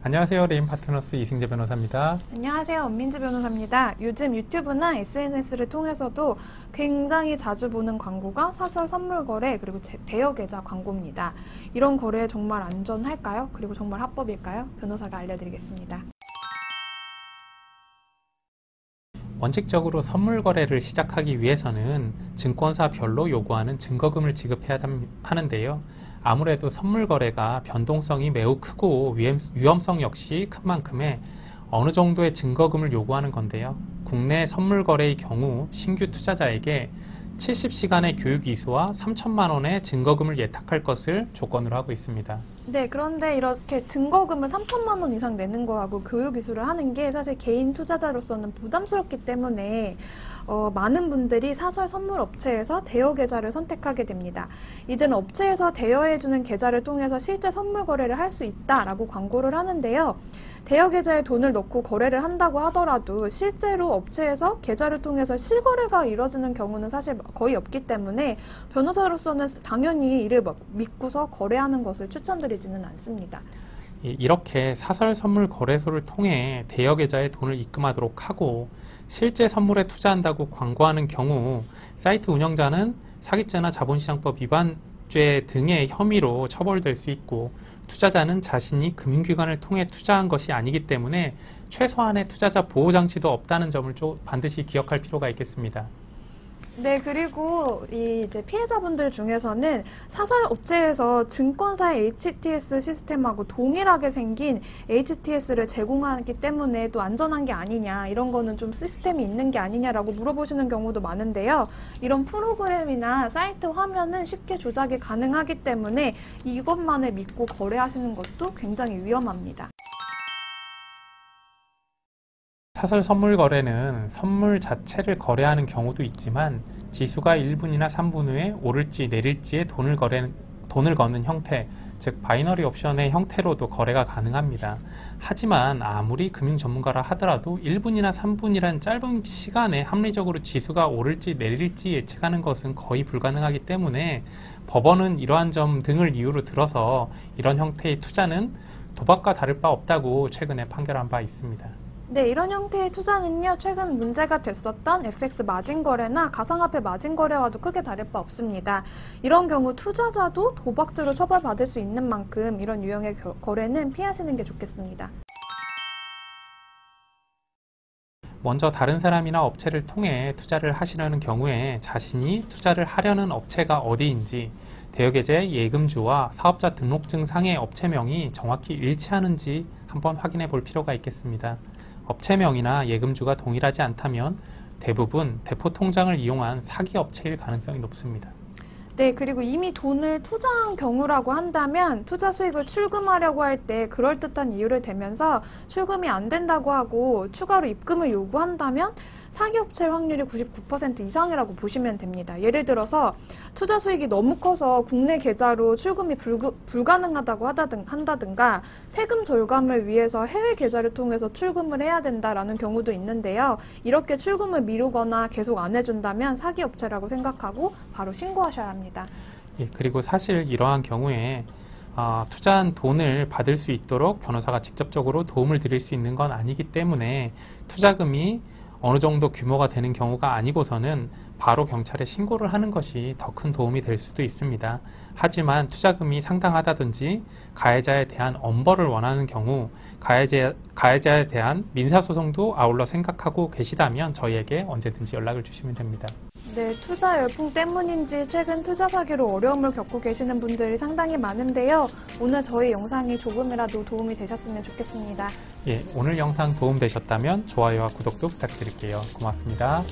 안녕하세요. 레인파트너스 이승재 변호사입니다. 안녕하세요. 엄민지 변호사입니다. 요즘 유튜브나 SNS를 통해서도 굉장히 자주 보는 광고가 사설 선물 거래 그리고 대여 계좌 광고입니다. 이런 거래 정말 안전할까요? 그리고 정말 합법일까요? 변호사가 알려드리겠습니다. 원칙적으로 선물 거래를 시작하기 위해서는 증권사별로 요구하는 증거금을 지급해야 하는데요. 아무래도 선물 거래가 변동성이 매우 크고 위험성 역시 큰 만큼에 어느 정도의 증거금을 요구하는 건데요. 국내 선물 거래의 경우 신규 투자자에게 70시간의 교육 이수와 3천만 원의 증거금을 예탁할 것을 조건으로 하고 있습니다. 네, 그런데 이렇게 증거금을 3천만 원 이상 내는 거하고 교육 이수를 하는 게 사실 개인 투자자로서는 부담스럽기 때문에 많은 분들이 사설 선물 업체에서 대여 계좌를 선택하게 됩니다. 이들은 업체에서 대여해주는 계좌를 통해서 실제 선물 거래를 할 수 있다라고 광고를 하는데요. 대여 계좌에 돈을 넣고 거래를 한다고 하더라도 실제로 업체에서 계좌를 통해서 실거래가 이루어지는 경우는 사실 거의 없기 때문에 변호사로서는 당연히 이를 믿고서 거래하는 것을 추천드리지는 않습니다. 이렇게 사설 선물 거래소를 통해 대여 계좌에 돈을 입금하도록 하고 실제 선물에 투자한다고 광고하는 경우 사이트 운영자는 사기죄나 자본시장법 위반죄 등의 혐의로 처벌될 수 있고 투자자는 자신이 금융기관을 통해 투자한 것이 아니기 때문에 최소한의 투자자 보호장치도 없다는 점을 반드시 기억할 필요가 있겠습니다. 네, 그리고 이제 피해자분들 중에서는 사설 업체에서 증권사의 HTS 시스템하고 동일하게 생긴 HTS를 제공하기 때문에 또 안전한 게 아니냐, 이런 거는 좀 시스템이 있는 게 아니냐라고 물어보시는 경우도 많은데요. 이런 프로그램이나 사이트 화면은 쉽게 조작이 가능하기 때문에 이것만을 믿고 거래하시는 것도 굉장히 위험합니다. 사설 선물 거래는 선물 자체를 거래하는 경우도 있지만 지수가 1분이나 3분 후에 오를지 내릴지에 돈을 거는 형태, 즉 바이너리 옵션의 형태로도 거래가 가능합니다. 하지만 아무리 금융 전문가라 하더라도 1분이나 3분이란 짧은 시간에 합리적으로 지수가 오를지 내릴지 예측하는 것은 거의 불가능하기 때문에 법원은 이러한 점 등을 이유로 들어서 이런 형태의 투자는 도박과 다를 바 없다고 최근에 판결한 바 있습니다. 네, 이런 형태의 투자는요, 최근 문제가 됐었던 FX 마진 거래나 가상화폐 마진 거래와도 크게 다를 바 없습니다. 이런 경우 투자자도 도박죄로 처벌받을 수 있는 만큼 이런 유형의 거래는 피하시는 게 좋겠습니다. 먼저 다른 사람이나 업체를 통해 투자를 하시려는 경우에 자신이 투자를 하려는 업체가 어디인지, 대여계좌의 예금주와 사업자 등록증 상의 업체명이 정확히 일치하는지 한번 확인해 볼 필요가 있겠습니다. 업체명이나 예금주가 동일하지 않다면 대부분 대포통장을 이용한 사기 업체일 가능성이 높습니다. 네, 그리고 이미 돈을 투자한 경우라고 한다면 투자 수익을 출금하려고 할 때 그럴듯한 이유를 대면서 출금이 안 된다고 하고 추가로 입금을 요구한다면 사기업체일 확률이 99% 이상이라고 보시면 됩니다. 예를 들어서 투자 수익이 너무 커서 국내 계좌로 출금이 불가능하다고 한다든가 세금 절감을 위해서 해외 계좌를 통해서 출금을 해야 된다라는 경우도 있는데요. 이렇게 출금을 미루거나 계속 안 해준다면 사기업체라고 생각하고 바로 신고하셔야 합니다. 예, 그리고 사실 이러한 경우에 투자한 돈을 받을 수 있도록 변호사가 직접적으로 도움을 드릴 수 있는 건 아니기 때문에 투자금이 어느 정도 규모가 되는 경우가 아니고서는 바로 경찰에 신고를 하는 것이 더 큰 도움이 될 수도 있습니다. 하지만 투자금이 상당하다든지 가해자에 대한 엄벌을 원하는 경우 가해자에 대한 민사소송도 아울러 생각하고 계시다면 저희에게 언제든지 연락을 주시면 됩니다. 네, 투자 열풍 때문인지 최근 투자 사기로 어려움을 겪고 계시는 분들이 상당히 많은데요. 오늘 저희 영상이 조금이라도 도움이 되셨으면 좋겠습니다. 예, 오늘 영상 도움되셨다면 좋아요와 구독도 부탁드릴게요. 고맙습니다.